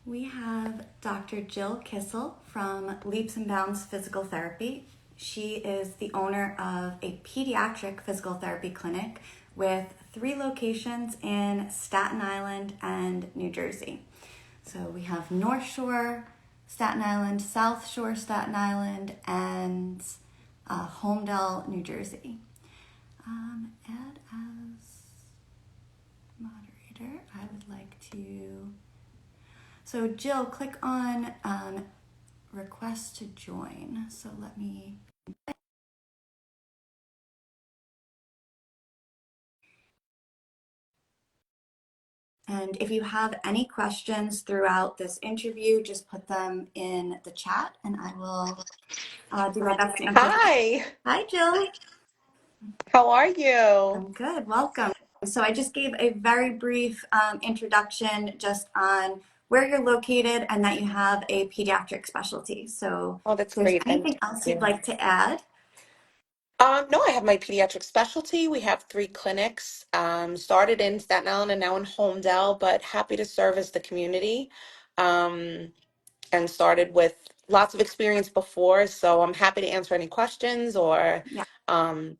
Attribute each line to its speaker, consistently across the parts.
Speaker 1: We have Dr. Jill Kissel from Leaps and Bounds Physical Therapy. She is the owner of a pediatric physical therapy clinic with 3 locations in Staten Island and New Jersey. So we have North Shore, Staten Island, South Shore, Staten Island, and Holmdel, New Jersey. And as moderator, I would like to... So Jill, click on request to join. So let me... And if you have any questions throughout this interview, just put them in the chat and I will do my best to answer them.
Speaker 2: Hi,
Speaker 1: Hi, Jill.
Speaker 2: how are you?
Speaker 1: I'm good. Welcome. So I just gave a very brief introduction just on where you're located and that you have a pediatric specialty. So
Speaker 2: Oh,
Speaker 1: if
Speaker 2: that's
Speaker 1: there's
Speaker 2: great. Thank
Speaker 1: anything else you'd
Speaker 2: you.
Speaker 1: like to add?
Speaker 2: No, I have my pediatric specialty. We have 3 clinics, started in Staten Island and now in Holmdel, but happy to service the community. Um, and started with lots of experience before, so I'm happy to answer any questions or,
Speaker 1: Yeah.
Speaker 2: um,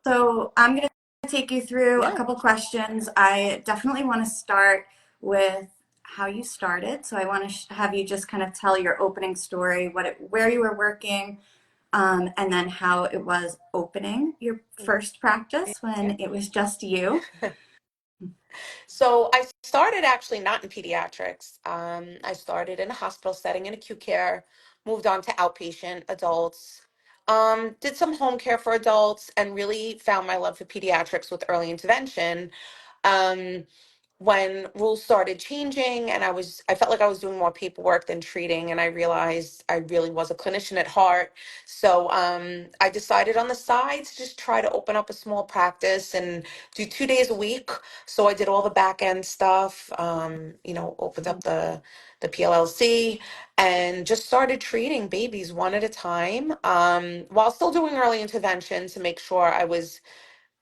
Speaker 1: So I'm going to take you through a
Speaker 2: yeah.
Speaker 1: couple questions. I definitely want to start with how you started. So I want to have you just kind of tell your opening story, where you were working, and then how it was opening your first practice when it was just you.
Speaker 2: So I started actually not in pediatrics. I started in a hospital setting in acute care, moved on to outpatient adults, did some home care for adults, and really found my love for pediatrics with early intervention. Um, when rules started changing and I felt like I was doing more paperwork than treating, and I realized I really was a clinician at heart. So I decided on the side to just try to open up a small practice and do 2 days a week. So I did all the back end stuff, opened up the PLLC and just started treating babies one at a time, while still doing early intervention to make sure I was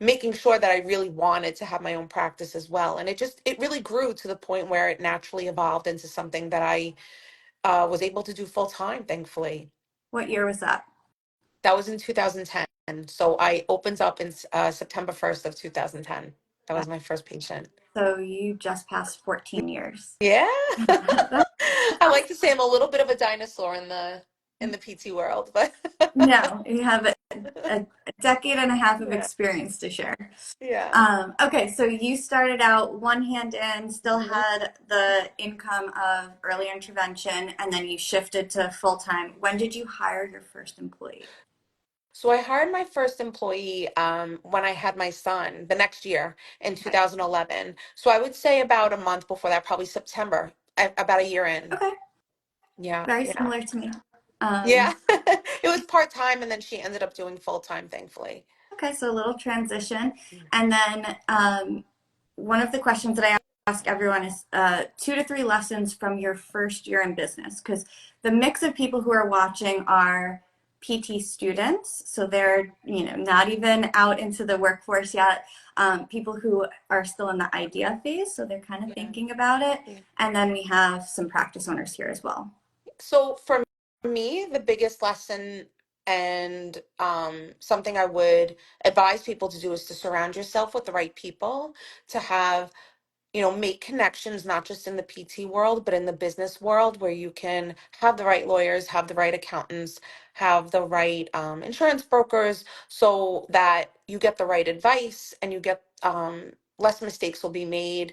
Speaker 2: making sure that I really wanted to have my own practice as well. And it really grew to the point where it naturally evolved into something that I was able to do full time, thankfully.
Speaker 1: What year was that?
Speaker 2: That was in 2010. So I opened up in September 1st of 2010. That was my first patient.
Speaker 1: So you just passed 14 years.
Speaker 2: Yeah.
Speaker 1: That's
Speaker 2: I like to say I'm a little bit of a dinosaur in the PT world, but
Speaker 1: No, you have a decade and a half of
Speaker 2: yeah.
Speaker 1: experience to share.
Speaker 2: Yeah.
Speaker 1: Okay, so you started out one hand in, still
Speaker 2: Mhm.
Speaker 1: had the income of early intervention, and then you shifted to full time. When did you hire your first employee?
Speaker 2: So I hired my first employee when I had my son the next year in
Speaker 1: Okay.
Speaker 2: 2011. So I would say about a month before that, probably September, about a year in.
Speaker 1: Okay,
Speaker 2: Yeah,
Speaker 1: very
Speaker 2: yeah,
Speaker 1: similar to me.
Speaker 2: yeah.
Speaker 1: Um,
Speaker 2: It was part-time, and then she ended up doing full-time, thankfully.
Speaker 1: okay, so a little transition. And then one of the questions that I ask everyone is 2 to 3 lessons from your first year in business, because the mix of people who are watching are PT students, so they're not even out into the workforce yet. People who are still in the idea phase, so they're kind of
Speaker 2: Yeah.
Speaker 1: thinking about it,
Speaker 2: Yeah.
Speaker 1: and then we have some practice owners here as well.
Speaker 2: So for me, the biggest lesson and something I would advise people to do is to surround yourself with the right people, to have make connections, not just in the PT world, but in the business world, where you can have the right lawyers, have the right accountants, have the right insurance brokers, so that you get the right advice and you get less mistakes will be made.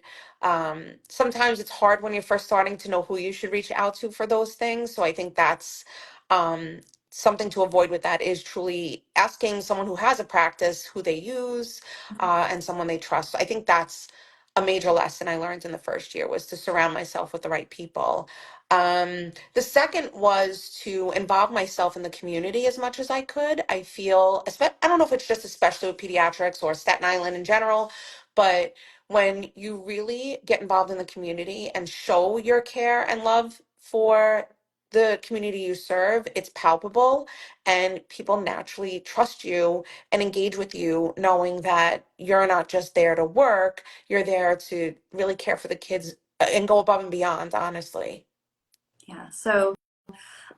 Speaker 2: Sometimes it's hard when you're first starting to know who you should reach out to for those things. So I think that's um, something to avoid with that is truly asking someone who has a practice who they use and someone they trust. So I think that's a major lesson I learned in the first year was to surround myself with the right people. The second was to involve myself in the community as much as I could. I don't know if it's just especially with pediatrics or Staten Island in general, but when you really get involved in the community and show your care and love for the community you serve, it's palpable and people naturally trust you and engage with you, knowing that you're not just there to work, you're there to really care for the kids and go above and beyond, honestly.
Speaker 1: Yeah. So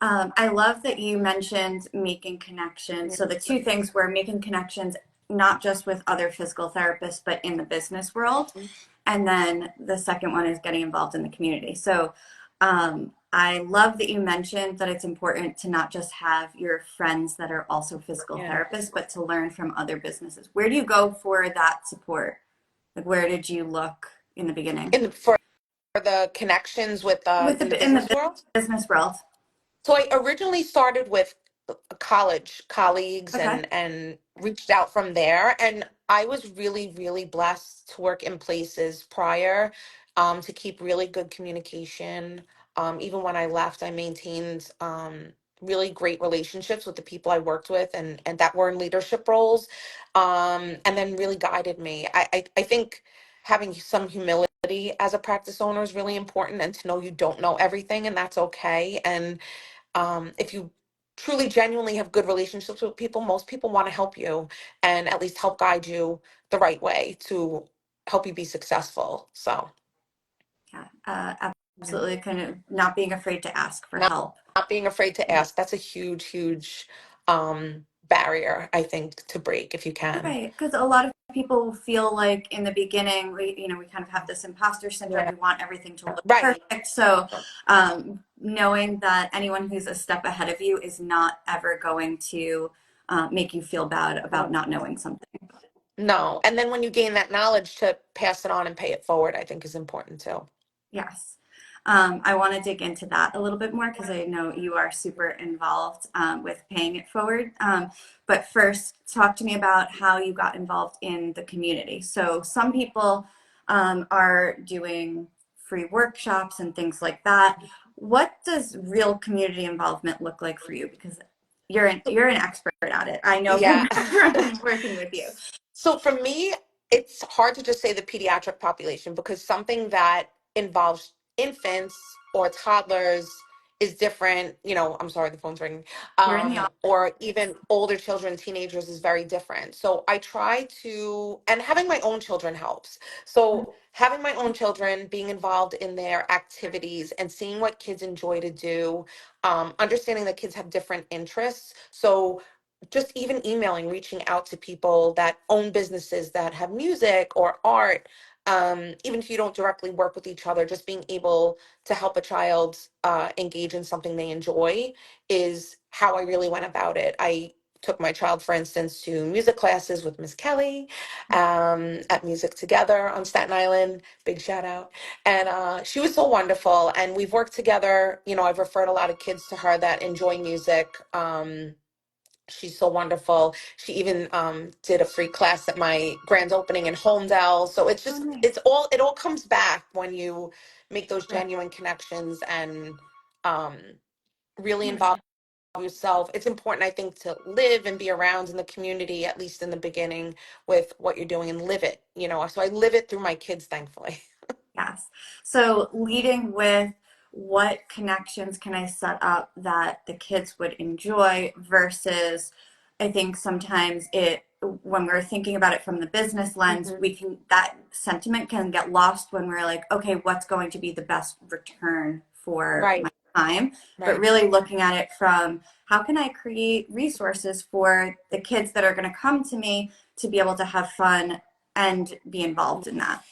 Speaker 1: I love that you mentioned making connections. So the two things were making connections, not just with other physical therapists, but in the business world. And then the second one is getting involved in the community. So I love that you mentioned that it's important to not just have your friends that are also physical
Speaker 2: Yeah.
Speaker 1: therapists, but to learn from other businesses. Where do you go for that support? Like, where did you look in the beginning?
Speaker 2: For the connections with
Speaker 1: With
Speaker 2: in the
Speaker 1: in the
Speaker 2: business world.
Speaker 1: business world.
Speaker 2: So I originally started with college colleagues
Speaker 1: Okay.
Speaker 2: and reached out from there. And I was really, really blessed to work in places prior, to keep really good communication. Even when I left, I maintained really great relationships with the people I worked with and that were in leadership roles, and then really guided me. I think having some humility as a practice owner is really important, and to know you don't know everything, and that's okay. And if you truly genuinely have good relationships with people, most people want to help you and at least help guide you the right way to help you be successful. So
Speaker 1: Yeah,
Speaker 2: yeah.
Speaker 1: absolutely. Kind of not being afraid to ask for
Speaker 2: not,
Speaker 1: help.
Speaker 2: not being afraid to ask, that's a huge, huge barrier, I think, to break if you can.
Speaker 1: Right, because a lot of people feel like in the beginning, we kind of have this imposter syndrome.
Speaker 2: Yeah.
Speaker 1: We want everything to look
Speaker 2: Right.
Speaker 1: perfect. So, knowing that anyone who's a step ahead of you is not ever going to make you feel bad about not knowing something.
Speaker 2: No. And then when you gain that knowledge, to pass it on and pay it forward, I think is important too.
Speaker 1: Yes. I want to dig into that a little bit more because I know you are super involved with paying it forward. But first, talk to me about how you got involved in the community. So, some people are doing free workshops and things like that. What does real community involvement look like for you? Because you're an expert at it. I know
Speaker 2: Yeah.
Speaker 1: from working with you.
Speaker 2: So for me, it's hard to just say the pediatric population, because something that involves infants or toddlers is different. I'm sorry, the phone's ringing.
Speaker 1: You're in the office.
Speaker 2: Or even older children, teenagers is very different. So I try to, and having my own children helps. So having my own children, being involved in their activities and seeing what kids enjoy to do, understanding that kids have different interests. So just even emailing, reaching out to people that own businesses that have music or art, even if you don't directly work with each other, just being able to help a child engage in something they enjoy is how I really went about it. I took my child, for instance, to music classes with Miss Kelly, at Music Together on Staten Island. Big shout out. And she was so wonderful. And we've worked together. I've referred a lot of kids to her that enjoy music. She's so wonderful. She even did a free class at my grand opening in Holmdel. So it's
Speaker 1: Oh,
Speaker 2: just,
Speaker 1: nice.
Speaker 2: it all comes back when you make those
Speaker 1: Right.
Speaker 2: genuine connections and um, really
Speaker 1: Yeah.
Speaker 2: involve yourself. It's important, I think, to live and be around in the community, at least in the beginning, with what you're doing, and live it. So I live it through my kids, thankfully.
Speaker 1: Yes. So leading with what connections can I set up that the kids would enjoy versus I think sometimes when we're thinking about it from the business lens,
Speaker 2: Hmm.
Speaker 1: that sentiment can get lost when we're like, okay, what's going to be the best return for
Speaker 2: Right,
Speaker 1: my time? But
Speaker 2: right.
Speaker 1: really looking at it from how can I create resources for the kids that are going to come to me to be able to have fun and be involved in that.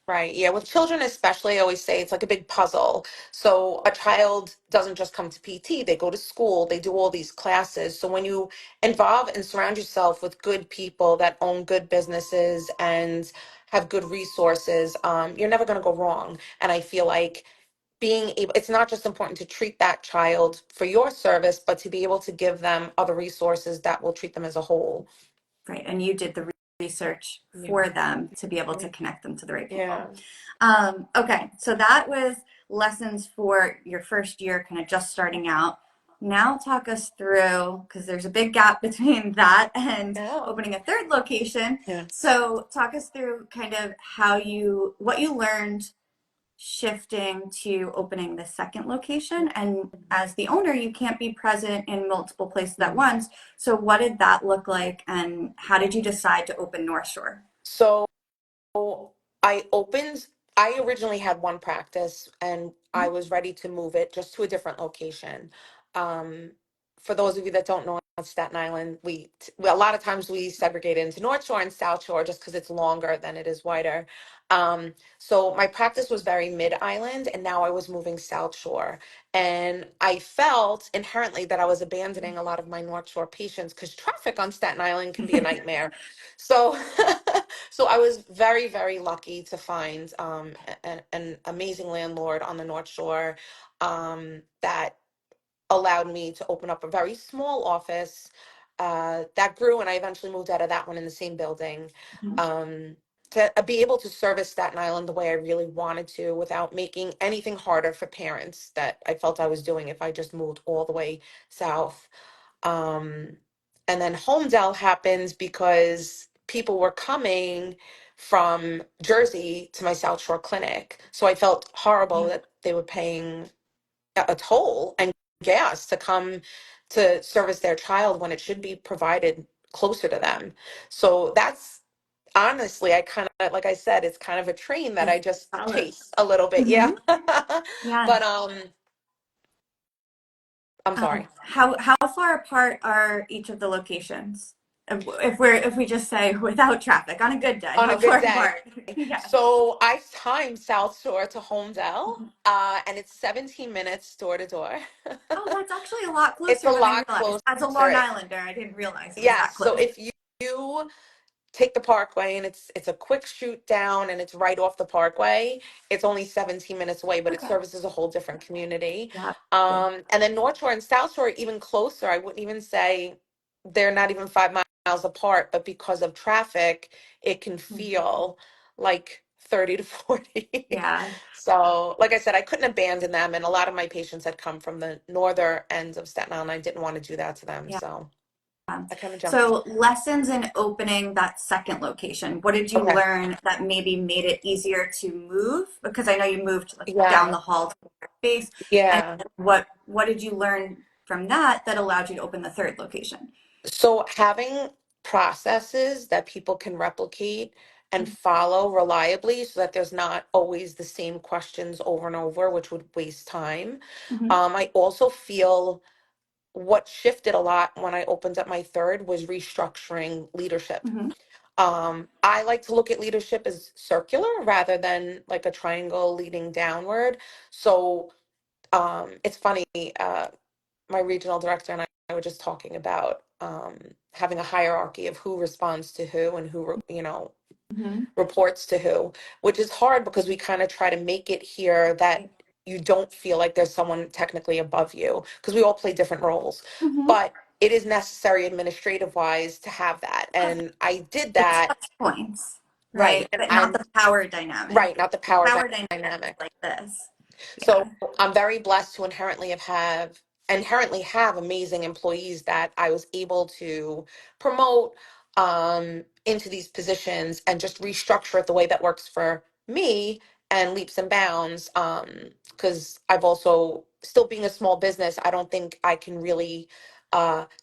Speaker 2: Right. Yeah. With children, especially, I always say it's like a big puzzle. So a child doesn't just come to PT, they go to school, they do all these classes. So when you involve and surround yourself with good people that own good businesses and have good resources, you're never going to go wrong. And I feel like being able, it's not just important to treat that child for your service, but to be able to give them other resources that will treat them as a whole.
Speaker 1: Right. And you did the research
Speaker 2: Yeah.
Speaker 1: for them to be able to connect them to the right
Speaker 2: Yeah.
Speaker 1: people. Okay. So that was lessons for your first year, kind of just starting out. Now talk us through, because there's a big gap between that and
Speaker 2: Yeah.
Speaker 1: opening a third location.
Speaker 2: Yeah.
Speaker 1: So talk us through kind of what you learned shifting to opening the second location. And as the owner, you can't be present in multiple places at once. So, what did that look like, and how did you decide to open North Shore?
Speaker 2: So I opened I originally had one practice and I was ready to move it just to a different location. Um, for those of you that don't know, on Staten Island, a lot of times we segregate it into North Shore and South Shore just because it's longer than it is wider. So my practice was very mid-island, and now I was moving South Shore. And I felt inherently that I was abandoning a lot of my North Shore patients because traffic on Staten Island can be a nightmare. So so I was very, very lucky to find an amazing landlord on the North Shore that allowed me to open up a very small office that grew, and I eventually moved out of that one in the same building
Speaker 1: Mhm.
Speaker 2: um, to be able to service Staten Island the way I really wanted to without making anything harder for parents that I felt I was doing if I just moved all the way south. Um, and then Holmdel happens because people were coming from Jersey to my South Shore clinic. So I felt horrible
Speaker 1: Yeah.
Speaker 2: that they were paying a toll and gas to come to service their child when it should be provided closer to them. So that's honestly, I kind of, like I said, it's kind of a train that
Speaker 1: Is
Speaker 2: I just
Speaker 1: solid.
Speaker 2: chase a little bit. Yeah.
Speaker 1: Hmm. Yeah.
Speaker 2: But I'm sorry.
Speaker 1: How far apart are each of the locations? If we just say without traffic on a good day,
Speaker 2: On a
Speaker 1: how
Speaker 2: good
Speaker 1: far
Speaker 2: day.
Speaker 1: apart? Yeah.
Speaker 2: So I timed South Shore to Holmdel,
Speaker 1: Mhm.
Speaker 2: and it's 17 minutes door to door.
Speaker 1: Oh, that's actually a lot
Speaker 2: It's a
Speaker 1: closer than I
Speaker 2: lot
Speaker 1: realized. As a
Speaker 2: closer.
Speaker 1: Long Islander, I didn't realize it was
Speaker 2: Yes.
Speaker 1: that
Speaker 2: So
Speaker 1: close.
Speaker 2: if you take the parkway and it's a quick shoot down and it's right off the parkway, it's only 17 minutes away, but it
Speaker 1: Okay.
Speaker 2: services a whole different community.
Speaker 1: Yeah.
Speaker 2: And then North Shore and South Shore are even closer. I wouldn't even say they're not even 5 miles apart, but because of traffic, it can
Speaker 1: Mhm.
Speaker 2: feel like 30 to 40.
Speaker 1: Yeah.
Speaker 2: So, like I said, I couldn't abandon them. And a lot of my patients had come from the northern ends of Staten Island. I didn't want to do that to them.
Speaker 1: Yeah.
Speaker 2: So I kind of jumped.
Speaker 1: So lessons in opening that second location. What did you
Speaker 2: Okay.
Speaker 1: learn that maybe made it easier to move? Because I know you moved like down
Speaker 2: Yeah.
Speaker 1: the hall to your base. And
Speaker 2: Yeah.
Speaker 1: what did you learn from that that allowed you to open the third location?
Speaker 2: So having processes that people can replicate and follow reliably so that there's not always the same questions over and over, which would waste time.
Speaker 1: Mm-hmm.
Speaker 2: I also feel what shifted a lot when I opened up my third was restructuring leadership.
Speaker 1: Mm-hmm.
Speaker 2: I like to look at leadership as circular rather than like a triangle leading downward. So it's funny. My regional director and I were just talking about having a hierarchy of who responds to who and who,
Speaker 1: Mm-hmm.
Speaker 2: reports to who, which is hard because we kind of try to make it here that you don't feel like there's someone technically above you because we all play different roles.
Speaker 1: Mm-hmm.
Speaker 2: But it is necessary administrative wise to have that. And I did
Speaker 1: The
Speaker 2: that,
Speaker 1: touch points,
Speaker 2: right.
Speaker 1: right? But not the power
Speaker 2: Right,
Speaker 1: dynamic.
Speaker 2: not the
Speaker 1: The
Speaker 2: power
Speaker 1: power dynamic is
Speaker 2: dynamic.
Speaker 1: like this.
Speaker 2: So
Speaker 1: Yeah.
Speaker 2: I'm very blessed to inherently have amazing employees that I was able to promote into these positions and just restructure it the way that works for me and leaps and bounds. Because I've also still being a small business, I don't think I can really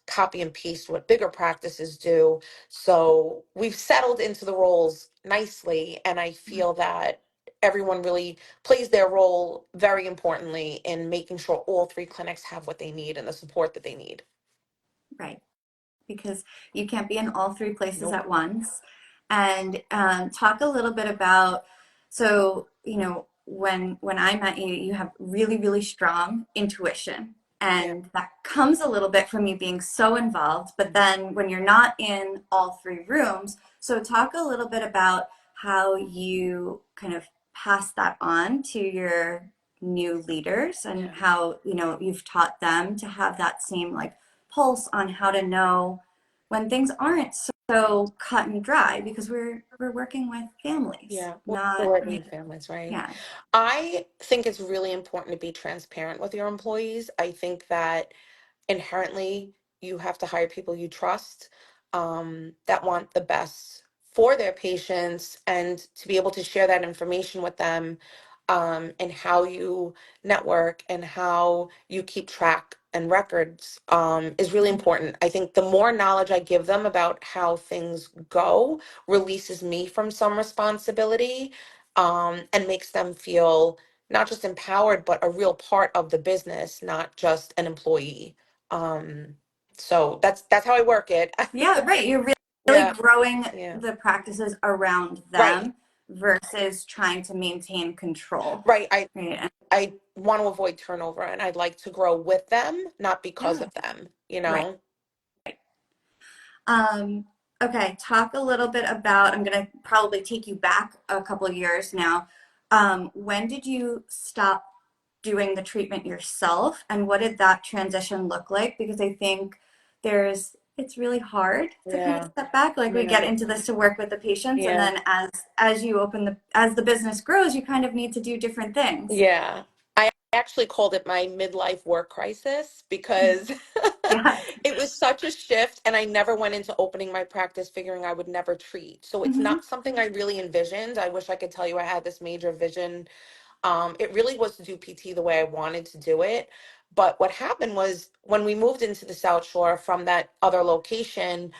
Speaker 2: copy and paste what bigger practices do. So we've settled into the roles nicely, and I feel that everyone really plays their role very importantly in making sure all three clinics have what they need and the support that they need.
Speaker 1: Right. Because you can't be in all three places
Speaker 2: Nope.
Speaker 1: at once. And talk a little bit about, so when I met you, you have really really strong intuition,
Speaker 2: Yeah.
Speaker 1: and that comes a little bit from you being so involved. But then when you're not in all three rooms, so talk a little bit about how you kind of pass that on to your new leaders and
Speaker 2: Yeah.
Speaker 1: how you've taught them to have that same like pulse on how to know when things aren't so cut and dry because we're working with families,
Speaker 2: Yeah. We're
Speaker 1: not
Speaker 2: working with families, right?
Speaker 1: yeah.
Speaker 2: I think it's really important to be transparent with your employees. I think that inherently you have to hire people you trust, that want the best for their patients, and to be able to share that information with them, and how you network and how you keep track and records, is really important. I think the more knowledge I give them about how things go releases me from some responsibility. and makes them feel not just empowered, but a real part of the business, not just an employee. Um, so that's how I work it.
Speaker 1: Yeah, right. You're really
Speaker 2: Yeah,
Speaker 1: growing
Speaker 2: yeah.
Speaker 1: the practices around
Speaker 2: Right,
Speaker 1: them versus trying to maintain control.
Speaker 2: right. I
Speaker 1: Right. And
Speaker 2: I want to avoid turnover, and I'd like to grow with them, not because
Speaker 1: yeah,
Speaker 2: of them,
Speaker 1: right. Um, okay, talk a little bit about, I'm going to probably take you back a couple of years now. When did you stop doing the treatment yourself, and what did that transition look like? Because I think it's really hard to kind of
Speaker 2: Yeah,
Speaker 1: step back. Like we get
Speaker 2: yeah,
Speaker 1: into this to work with the patients, and
Speaker 2: yeah.
Speaker 1: then as the business grows, you kind of need to do different things.
Speaker 2: Yeah. I actually called it my midlife work crisis because
Speaker 1: Yeah.
Speaker 2: it was such a shift, and I never went into opening my practice figuring I would never treat. So it's
Speaker 1: Hmm.
Speaker 2: not something I really envisioned. I wish I could tell you I had this major vision. It really was to do PT the way I wanted to do it. But what happened was when we moved into the South Shore from that other location,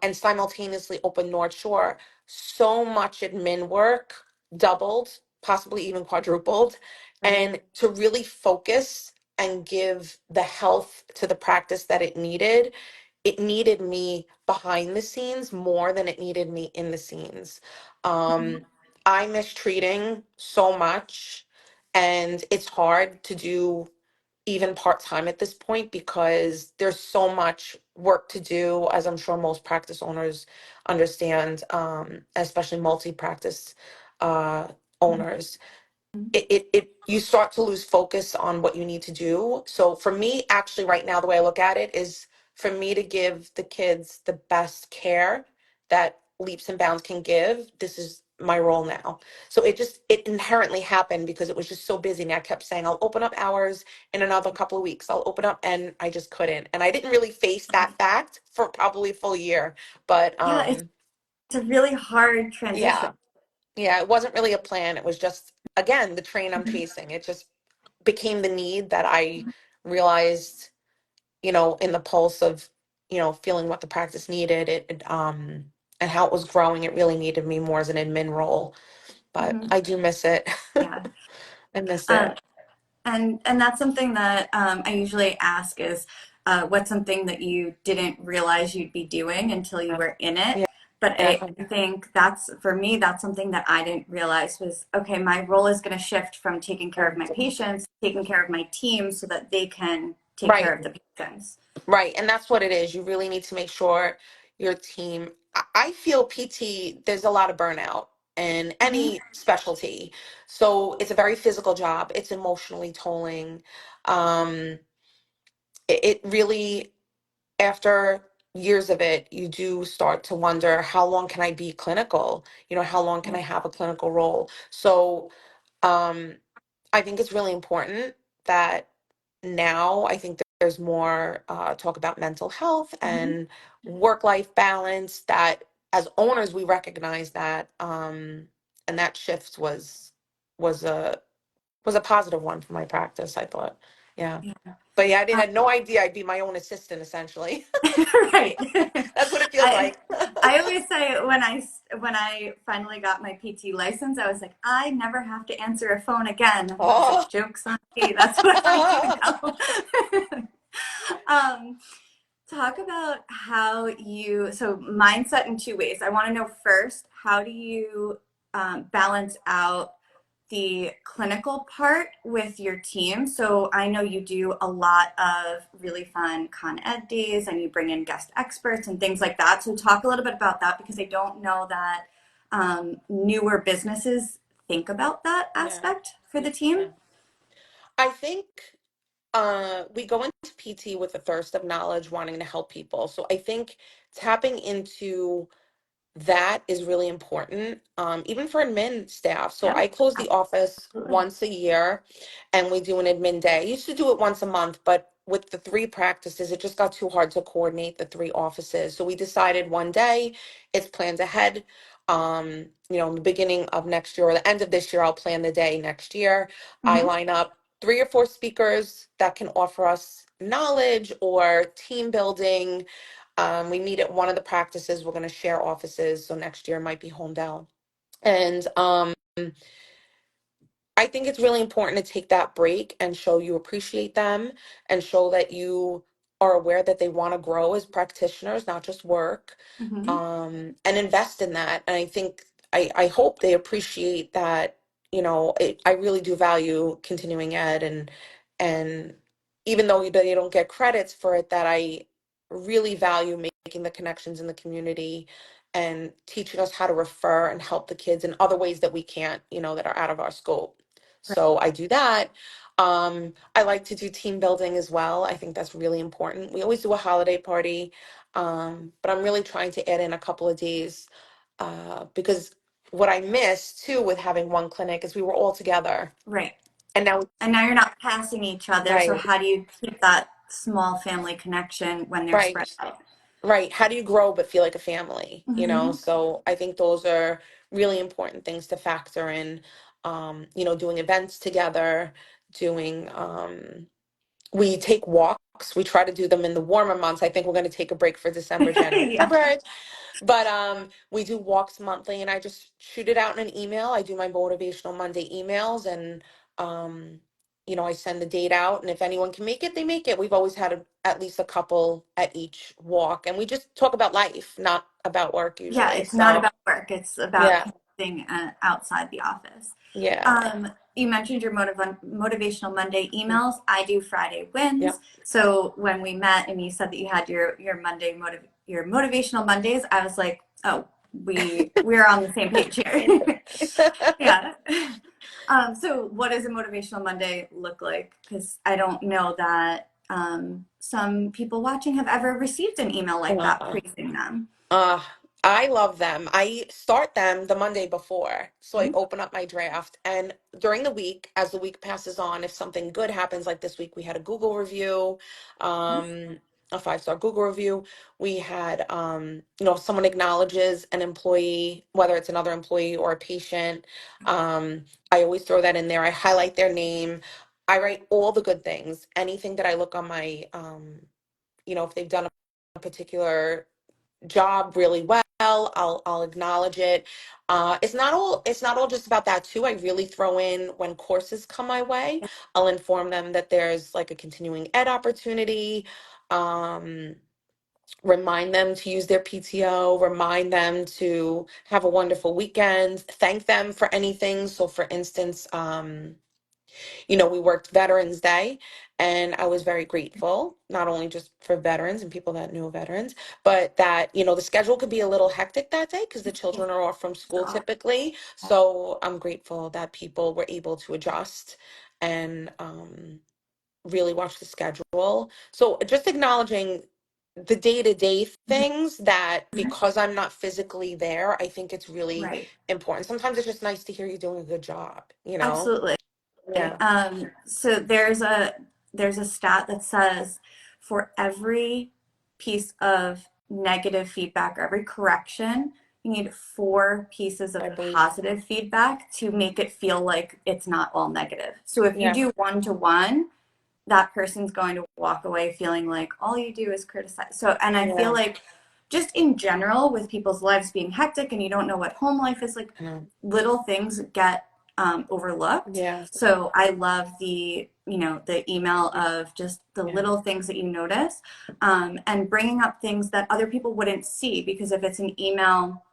Speaker 2: and simultaneously opened North Shore, so much admin work doubled, possibly even quadrupled.
Speaker 1: Right.
Speaker 2: And to really focus and give the health to the practice that it needed me behind the scenes more than it needed me in the scenes.
Speaker 1: Mhm.
Speaker 2: I miss treating so much, and it's hard to do even part-time at this point because there's so much work to do, as I'm sure most practice owners understand, especially multi-practice owners. It you start to lose focus on what you need to do. So for me, actually right now, the way I look at it is for me to give the kids the best care that leaps and bounds can give. This is my role now. So it inherently happened because it was just so busy. And I kept saying, I'll open up hours in another couple of weeks. I'll open up, and I just couldn't. And I didn't really face that fact for probably a full year. But
Speaker 1: Yeah, it's a really hard transition.
Speaker 2: yeah. Yeah, it wasn't really a plan. It was just, again, the train I'm
Speaker 1: Mhm.
Speaker 2: chasing. It just became the need that I realized, in the pulse of, feeling what the practice needed, and how it was growing. It really needed me more as an admin role. But
Speaker 1: Mhm.
Speaker 2: I do miss it.
Speaker 1: Yeah.
Speaker 2: I miss
Speaker 1: Um,
Speaker 2: it.
Speaker 1: and that's something that I usually ask is what's something that you didn't realize you'd be doing until you were in it.
Speaker 2: Yeah.
Speaker 1: But
Speaker 2: Yeah.
Speaker 1: I think that's for me, that's something that I didn't realize was okay, my role is going to shift from taking care of my patients, taking care of my team so that they can take care
Speaker 2: Right.
Speaker 1: of the patients.
Speaker 2: Right. And that's what it is. You really need to make sure your team, I feel PT, there's a lot of burnout in
Speaker 1: Hmm.
Speaker 2: any specialty. So it's a very physical job. It's emotionally tolling. Um, it really, after years of it, you do start to wonder, how long can I be clinical? How long can I have a clinical role? So um, I think it's really important that now I think there's more talk about mental health
Speaker 1: Hmm.
Speaker 2: and work-life balance, that as owners we recognize that, and that shift was a was a positive one for my practice, I thought. Yeah.
Speaker 1: Yeah.
Speaker 2: But yeah, I had no idea I'd be my own assistant essentially.
Speaker 1: Right.
Speaker 2: That's what it feels
Speaker 1: I
Speaker 2: like.
Speaker 1: I always say when I finally got my PT license, I was like, I never have to answer a phone again. And I was
Speaker 2: Oh.
Speaker 1: like, jokes on me. That's what I do now. um, talk about how so mindset in two ways. I want to know first, how do you balance out the clinical part with your team? So I know you do a lot of really fun con ed days and you bring in guest experts and things like that. So talk a little bit about that because I don't know that newer businesses think about that
Speaker 2: Yeah.
Speaker 1: aspect for the team.
Speaker 2: Yeah. I think we go into PT with a thirst of knowledge, wanting to help people. So I think tapping into that is really important, even for admin staff. So
Speaker 1: Yep,
Speaker 2: I close the office
Speaker 1: absolutely.
Speaker 2: once a year, and we do an admin day. I used to do it once a month, but with the three practices, it just got too hard to coordinate the three offices. So we decided one day, it's planned ahead. In the beginning of next year or the end of this year, I'll plan the day next year. I
Speaker 1: Hmm.
Speaker 2: line up three or four speakers that can offer us knowledge or team building. We meet at one of the practices. We're going to share offices. So next year might be Holmdel. And I think it's really important to take that break and show you appreciate them and show that you are aware that they want to grow as practitioners, not just work,
Speaker 1: Hmm.
Speaker 2: and invest in that. And I think, I hope they appreciate that, I really do value continuing ed, and even though they don't get credits for it, that I really value making the connections in the community and teaching us how to refer and help the kids in other ways that we can't, that are out of our scope.
Speaker 1: Right.
Speaker 2: So I do that. I like to do team building as well. I think that's really important. We always do a holiday party, but I'm really trying to add in a couple of days, because what I miss too with having one clinic is we were all together,
Speaker 1: Right.
Speaker 2: and now,
Speaker 1: And now you're not passing each other. So
Speaker 2: right,
Speaker 1: how do you keep that small family connection when they're
Speaker 2: right,
Speaker 1: spread out?
Speaker 2: right. How do you grow but feel like a family?
Speaker 1: Hmm.
Speaker 2: So I think those are really important things to factor in. Doing events together, doing we take walks. We try to do them in the warmer months. I think we're going to take a break for December, January,
Speaker 1: Yeah.
Speaker 2: February. But we do walks monthly, and I just shoot it out in an email. I do my motivational Monday emails, and um, I send the date out. And if anyone can make it, they make it. We've always had at least a couple at each walk, and we just talk about life, not about work
Speaker 1: Yeah,
Speaker 2: usually.
Speaker 1: it's not
Speaker 2: So
Speaker 1: about work. It's about
Speaker 2: yeah,
Speaker 1: connecting outside the office.
Speaker 2: yeah,
Speaker 1: You mentioned your motivational Monday emails. I do Friday
Speaker 2: yeah.
Speaker 1: wins. So when we met and you said that you had your motivational Mondays, I was like, oh, we're on the same page here. Yeah. So what does a motivational Monday look like? Because I don't know that some people watching have ever received an email like that
Speaker 2: Uh,
Speaker 1: praising them.
Speaker 2: Uh, I love them. I start them the Monday before. So I
Speaker 1: Mhm.
Speaker 2: open up my draft. And during the week, as the week passes on, if something good happens, like this week, we had a Google review, um, a 5-star Google review. We had, someone acknowledges an employee, whether it's another employee or a patient. I always throw that in there. I highlight their name. I write all the good things. Anything that I look on my, if they've done a particular job really well, I'll acknowledge it. It's not all just about that too. I really throw in when courses come my way. I'll inform them that there's like a continuing ed opportunity. Um, Remind them to use their PTO, remind them to have a wonderful weekend, thank them for anything. So for instance, we worked Veterans Day, and I was very grateful, not only just for veterans and people that knew veterans, but that, the schedule could be a little hectic that day because the children are off from school typically. So I'm grateful that people were able to adjust and really watch the schedule. So just acknowledging the day-to-day things that, because I'm not physically there, I think it's really
Speaker 1: Right.
Speaker 2: important. Sometimes it's just nice to hear you're doing a good job.
Speaker 1: Absolutely.
Speaker 2: Yeah.
Speaker 1: So there's a stat that says for every piece of negative feedback or every correction, you need 4 pieces
Speaker 2: I
Speaker 1: of
Speaker 2: believe.
Speaker 1: positive feedback to make it feel like it's not all negative. So if you
Speaker 2: Yeah.
Speaker 1: do 1-to-1, that person's going to walk away feeling like all you do is criticize. So, and I feel
Speaker 2: Yeah.
Speaker 1: like just in general, with people's lives being hectic and you don't know what home life is like,
Speaker 2: I know.
Speaker 1: little things get overlooked.
Speaker 2: Yeah.
Speaker 1: So I love the email of just the
Speaker 2: Yeah.
Speaker 1: little things that you notice, and bringing up things that other people wouldn't see. Because if it's an email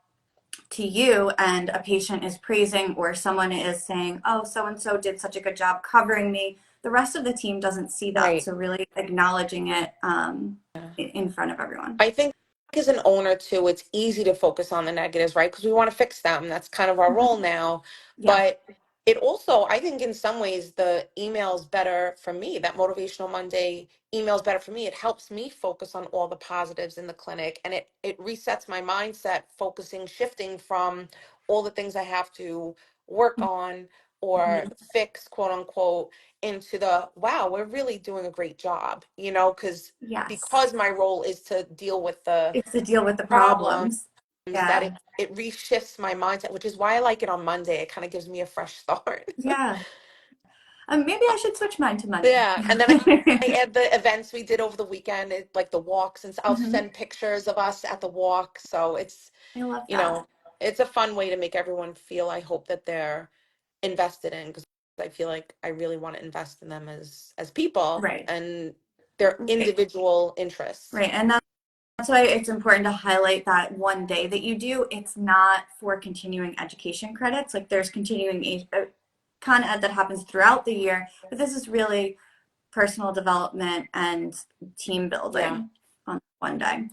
Speaker 1: to you and a patient is praising or someone is saying, oh, so and so did such a good job covering me, the rest of the team doesn't see that.
Speaker 2: Right.
Speaker 1: So really acknowledging it
Speaker 2: Yeah.
Speaker 1: in front of everyone.
Speaker 2: I think as an owner too, it's easy to focus on the negatives, right? Because we want to fix them. That's kind of our role
Speaker 1: Mhm.
Speaker 2: now.
Speaker 1: Yeah.
Speaker 2: But it also, I think in some ways, the email's better for me. That Motivational Monday email's better for me. It helps me focus on all the positives in the clinic, and it resets my mindset, focusing, shifting from all the things I have to work on or
Speaker 1: Mhm.
Speaker 2: fix, quote unquote, into the wow, we're really doing a great job,
Speaker 1: Yes.
Speaker 2: because my role is to deal with the
Speaker 1: It's to deal with the
Speaker 2: problems,
Speaker 1: problems.
Speaker 2: that
Speaker 1: Yeah.
Speaker 2: it reshifts my mindset, which is why I like it on Monday. It kind of gives me a fresh start.
Speaker 1: Yeah. Maybe I should switch mine to Monday.
Speaker 2: Yeah, and then I add the events we did over the weekend, like the walks, and I'll
Speaker 1: Hmm.
Speaker 2: send pictures of us at the walk. So it's,
Speaker 1: I love
Speaker 2: you know,
Speaker 1: that.
Speaker 2: it's a fun way to make everyone feel, I hope, that they're invested in, because I feel like I really want to invest in them as people
Speaker 1: Right.
Speaker 2: and their
Speaker 1: Right.
Speaker 2: individual interests.
Speaker 1: Right. And that's why it's important to highlight that one day that you do. It's not for continuing education credits. Like there's continuing Con Ed that happens throughout the year, but this is really personal development and team
Speaker 2: Yeah.
Speaker 1: building on one day.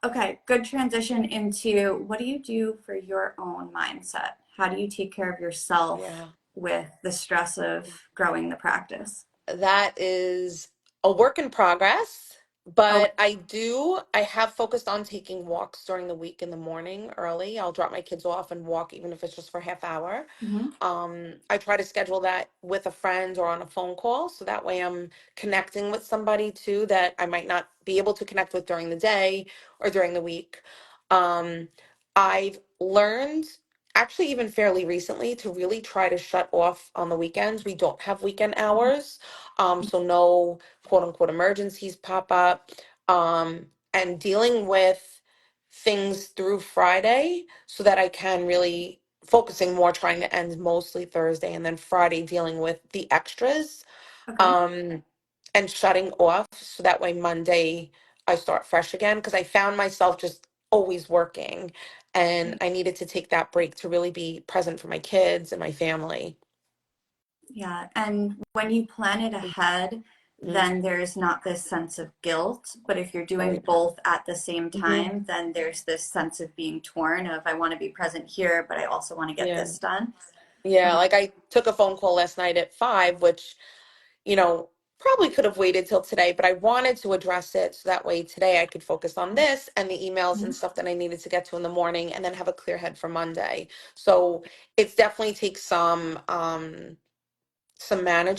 Speaker 1: Okay, good transition into what do you do for your own mindset? How do you take care of yourself
Speaker 2: Yeah.
Speaker 1: with the stress of growing the practice?
Speaker 2: That is a work in progress,
Speaker 1: Oh,
Speaker 2: but I have focused on taking walks during the week in the morning early. I'll drop my kids off and walk, even if it's just for a half hour.
Speaker 1: mhm.
Speaker 2: I try to schedule that with a friend or on a phone call, so that way I'm connecting with somebody too that I might not be able to connect with during the day or during the week. Um, I've learned, actually even fairly recently, to really try to shut off on the weekends. We don't have weekend hours, so no quote unquote emergencies pop up. And dealing with things through Friday so that I can really focusing more, trying to end mostly Thursday, and then Friday dealing with the extras,
Speaker 1: Okay.
Speaker 2: um, and shutting off so that way Monday I start fresh again, because I found myself just always working, and I needed to take that break to really be present for my kids and my family.
Speaker 1: Yeah, and when you plan it ahead,
Speaker 2: Mhm.
Speaker 1: then there's not this sense of guilt. But if you're doing
Speaker 2: Right.
Speaker 1: both at the same
Speaker 2: Hmm.
Speaker 1: time, then there's this sense of being torn of I want to be present here, but I also want to get
Speaker 2: Yeah.
Speaker 1: this done.
Speaker 2: Yeah.
Speaker 1: Okay.
Speaker 2: Like I took a phone call last night at 5, which, you know, probably could have waited till today, but I wanted to address it so that way today I could focus on this and the emails and
Speaker 1: Mhm.
Speaker 2: stuff that I needed to get to in the morning, and then have a clear head for Monday. So it's definitely takes some managing,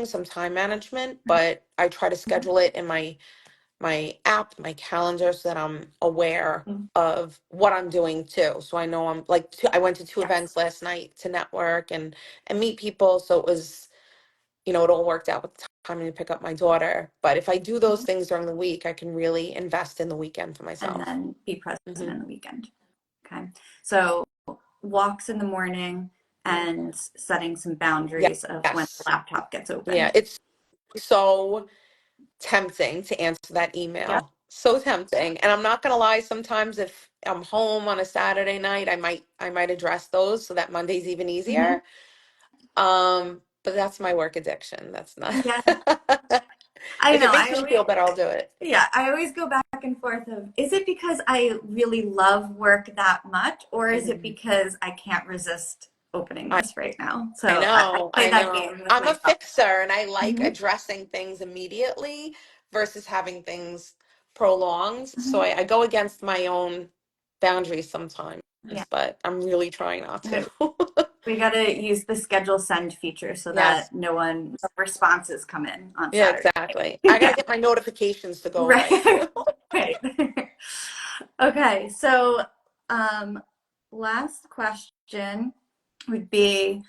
Speaker 2: some time management, but I try to schedule it in my app, my calendar, so that I'm aware
Speaker 1: Mhm.
Speaker 2: of what I'm doing too. So I know I'm like, I went to 2
Speaker 1: Yes.
Speaker 2: events last night to network and meet people. So it was, it all worked out with the timing to pick up my daughter. But if I do those
Speaker 1: Mhm.
Speaker 2: things during the week, I can really invest in the weekend for
Speaker 1: And
Speaker 2: myself.
Speaker 1: then be present
Speaker 2: Hmm.
Speaker 1: in the weekend. Okay. So walks in the morning and setting some boundaries of when the
Speaker 2: Yes.
Speaker 1: laptop gets
Speaker 2: Yeah.
Speaker 1: opened.
Speaker 2: It's so tempting to answer that
Speaker 1: Yep.
Speaker 2: email. So tempting. And I'm not gonna lie, sometimes if I'm home on a Saturday night, I might address those so that Monday's even
Speaker 1: Hmm.
Speaker 2: easier. But that's my work addiction. That's not
Speaker 1: Yeah. I
Speaker 2: if it
Speaker 1: know.
Speaker 2: makes me feel better, I'll do it.
Speaker 1: Yeah, I always go back and forth of is it because I really love work that much, or is it
Speaker 2: Mhm.
Speaker 1: because I can't resist opening
Speaker 2: I,
Speaker 1: this right now?
Speaker 2: I
Speaker 1: So I
Speaker 2: know,
Speaker 1: play
Speaker 2: I
Speaker 1: that
Speaker 2: know.
Speaker 1: game with
Speaker 2: I'm a
Speaker 1: myself.
Speaker 2: fixer and I like
Speaker 1: Hmm.
Speaker 2: addressing things immediately versus having things prolonged. So
Speaker 1: Hmm.
Speaker 2: I go against my own boundaries sometimes,
Speaker 1: Yeah,
Speaker 2: but I'm really trying not to.
Speaker 1: we got to use the schedule send feature so
Speaker 2: Yes.
Speaker 1: that no responses come in on
Speaker 2: Yeah,
Speaker 1: Saturday.
Speaker 2: exactly. I gotta
Speaker 1: Yeah,
Speaker 2: get my notifications to go away.
Speaker 1: right, right. Okay, so last question would be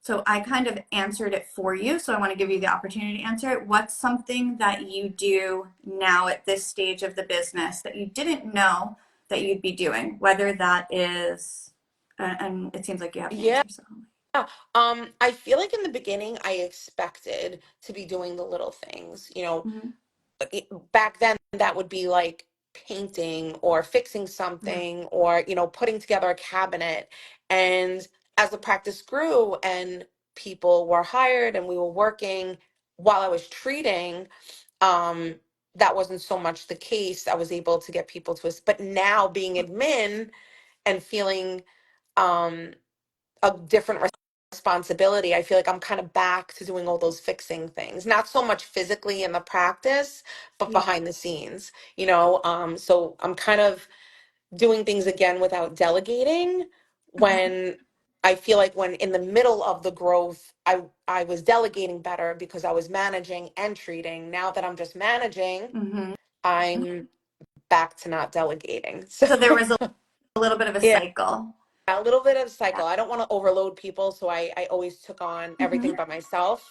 Speaker 1: so I kind of answered it for you, so I want to give you the opportunity to answer it. What's something that you do now at this stage of the business that you didn't know that you'd be doing? Whether that is, and it seems like you have an
Speaker 2: Yeah.
Speaker 1: answer, so.
Speaker 2: I feel like in the beginning I expected to be doing the little things,
Speaker 1: Mhm.
Speaker 2: back then that would be like painting or fixing
Speaker 1: Yeah.
Speaker 2: something or putting together a cabinet. And as the practice grew and people were hired and we were working while I was treating, um that wasn't so much the case. I was able to get people to us, but now being admin and feeling um a different responsibility, I feel like I'm kind of back to doing all those fixing things, not so much physically in the practice, but
Speaker 1: Yeah.
Speaker 2: behind the scenes, so I'm kind of doing things again without delegating,
Speaker 1: Mhm.
Speaker 2: when I feel like when in the middle of the growth, I was delegating better because I was managing and treating. Now that I'm just managing,
Speaker 1: Mhm.
Speaker 2: I'm back to not delegating. So
Speaker 1: So there was a little bit of a
Speaker 2: yeah,
Speaker 1: cycle.
Speaker 2: a little bit of
Speaker 1: Yeah.
Speaker 2: cycle. I don't want to overload people, so I always took on
Speaker 1: Mhm.
Speaker 2: everything by myself.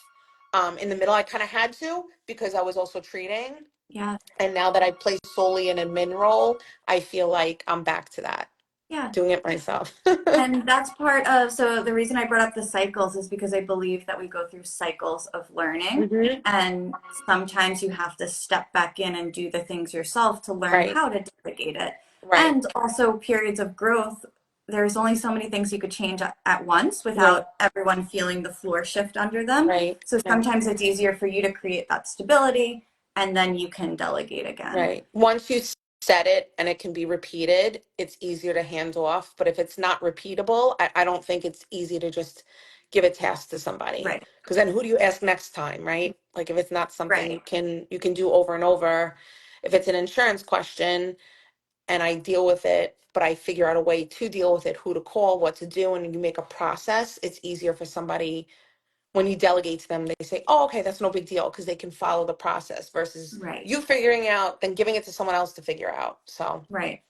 Speaker 2: In the middle, I kind of had to because I was also treating.
Speaker 1: Yeah.
Speaker 2: And now that I play solely an admin role, I feel like I'm back to that,
Speaker 1: Yeah.
Speaker 2: doing it myself.
Speaker 1: And that's part of, so the reason I brought up the cycles is because I believe that we go through cycles of learning.
Speaker 2: Hmm.
Speaker 1: And sometimes you have to step back in and do the things yourself to learn
Speaker 2: Right,
Speaker 1: how to delegate it.
Speaker 2: right,
Speaker 1: And also periods of growth. There's only so many things you could change at once
Speaker 2: right,
Speaker 1: without everyone feeling the floor shift under them.
Speaker 2: right,
Speaker 1: So
Speaker 2: right.
Speaker 1: sometimes it's easier for you to create that stability and then you can delegate again.
Speaker 2: Right. Once you set it and it can be repeated, it's easier to hand off. But if it's not repeatable, I don't think it's easy to just give a task to somebody.
Speaker 1: Right,
Speaker 2: Because then who do you ask next time, right? Like if it's not something
Speaker 1: right,
Speaker 2: you can do over and over. If it's an insurance question and I deal with it, but I figure out a way to deal with it, who to call, what to do, and you make a process, it's easier for somebody when you delegate to them, they say, oh, okay, that's no big deal because they can follow the process versus
Speaker 1: right,
Speaker 2: you figuring out, then giving it to someone else to figure out. So,
Speaker 1: right.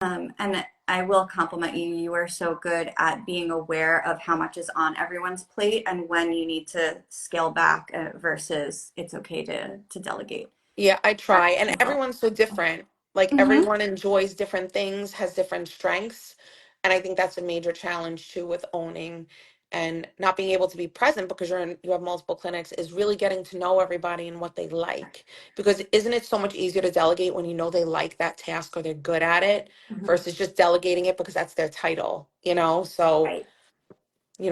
Speaker 1: And I will compliment you. You are so good at being aware of how much is on everyone's plate and when you need to scale back versus it's okay to delegate.
Speaker 2: yeah, I
Speaker 1: That's
Speaker 2: try. And
Speaker 1: all.
Speaker 2: everyone's so different. Like
Speaker 1: Mm-hmm.
Speaker 2: everyone enjoys different things, has different strengths. And I think that's a major challenge too with owning and not being able to be present because you have multiple clinics is really getting to know everybody and what they like. Because isn't it so much easier to delegate when you know they like that task or they're good at it
Speaker 1: Mm-hmm.
Speaker 2: versus just delegating it because that's their title, you know? So
Speaker 1: Right,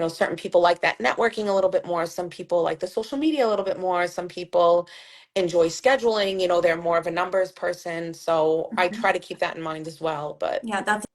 Speaker 2: certain people like that networking a little bit more. Some people like the social media a little bit more. Some people enjoy scheduling, they're more of a numbers person. So I
Speaker 1: mm-hmm.
Speaker 2: try to keep that in mind as well. But
Speaker 1: Yeah, that's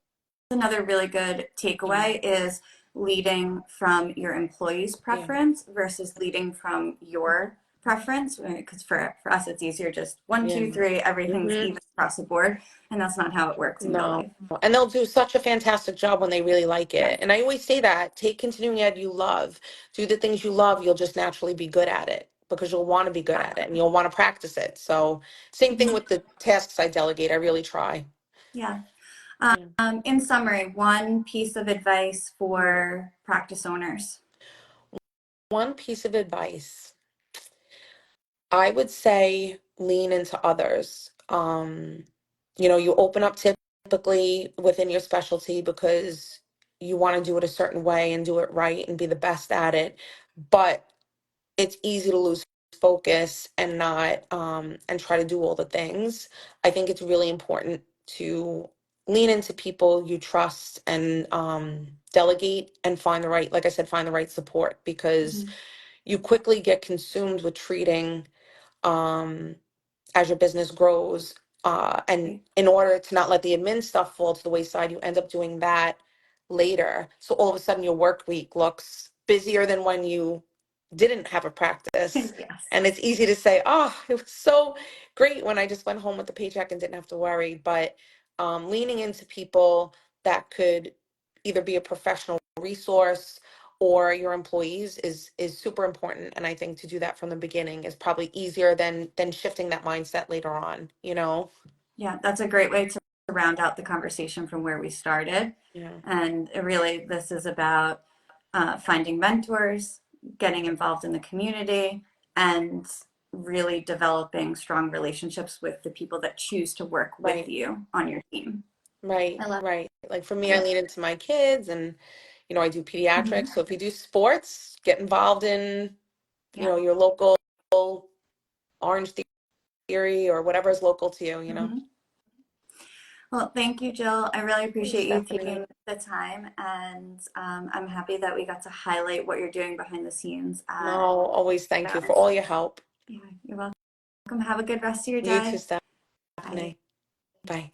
Speaker 1: another really good
Speaker 2: yeah,
Speaker 1: takeaway is leading from your employee's
Speaker 2: yeah,
Speaker 1: preference versus leading from your preference. Because for us, it's easier just one,
Speaker 2: yeah.
Speaker 1: two, three, everything's
Speaker 2: Hmm.
Speaker 1: even across the board. And that's not how it works in real
Speaker 2: No.
Speaker 1: life.
Speaker 2: And they'll do such a fantastic job when they really like
Speaker 1: Yes.
Speaker 2: it. And I always say that take continuing ed you love, do the things you love, you'll just naturally be good at it because you'll want to be good at it and
Speaker 1: Exactly.
Speaker 2: you'll want to practice it. So, same thing
Speaker 1: Mhm.
Speaker 2: with the tasks I delegate. I really try.
Speaker 1: Yeah.
Speaker 2: Yeah.
Speaker 1: In summary, one piece of advice
Speaker 2: Hmm.
Speaker 1: for practice owners.
Speaker 2: One piece of advice. I would say lean into others. You open up typically within your specialty because you want to do it a certain way and do it right and be the best at it. But it's easy to lose focus and not and try to do all the things. I think it's really important to lean into people you trust and delegate and find the right, like I said, find the right support because
Speaker 1: Mhm.
Speaker 2: you quickly get consumed with treating um, as your business grows. And
Speaker 1: Right.
Speaker 2: in order to not let the admin stuff fall to the wayside, you end up doing that later. So all of a sudden, your work week looks busier than when you didn't have a practice.
Speaker 1: Yes.
Speaker 2: And it's easy to say, oh, it was so great when I just went home with the paycheck and didn't have to worry. But leaning into people that could either be a professional resource or your employees is super important, and I think to do that from the beginning is probably easier than shifting that mindset later on.
Speaker 1: Yeah, that's a great way to round out the conversation from where we started.
Speaker 2: Yeah,
Speaker 1: And really, this is about finding mentors, getting involved in the community, and really developing strong relationships with the people that choose to work with
Speaker 2: right,
Speaker 1: you on your team.
Speaker 2: right,
Speaker 1: I love
Speaker 2: right. Like for me, I
Speaker 1: it.
Speaker 2: lean into my kids, and I do pediatrics.
Speaker 1: Mhm.
Speaker 2: So if you do sports, get involved in
Speaker 1: Yeah.
Speaker 2: your local Orange Theory or whatever is local to you.
Speaker 1: Mhm. Well, thank you, Jill. I really
Speaker 2: Thanks,
Speaker 1: appreciate you
Speaker 2: Stephanie.
Speaker 1: taking the time, and I'm happy that we got to highlight what you're doing behind the scenes
Speaker 2: No,
Speaker 1: at
Speaker 2: always thank you for
Speaker 1: Balance.
Speaker 2: all your help.
Speaker 1: Yeah, you're welcome. Have a good rest of your
Speaker 2: You too,
Speaker 1: day. Bye.
Speaker 2: Stephanie. Bye.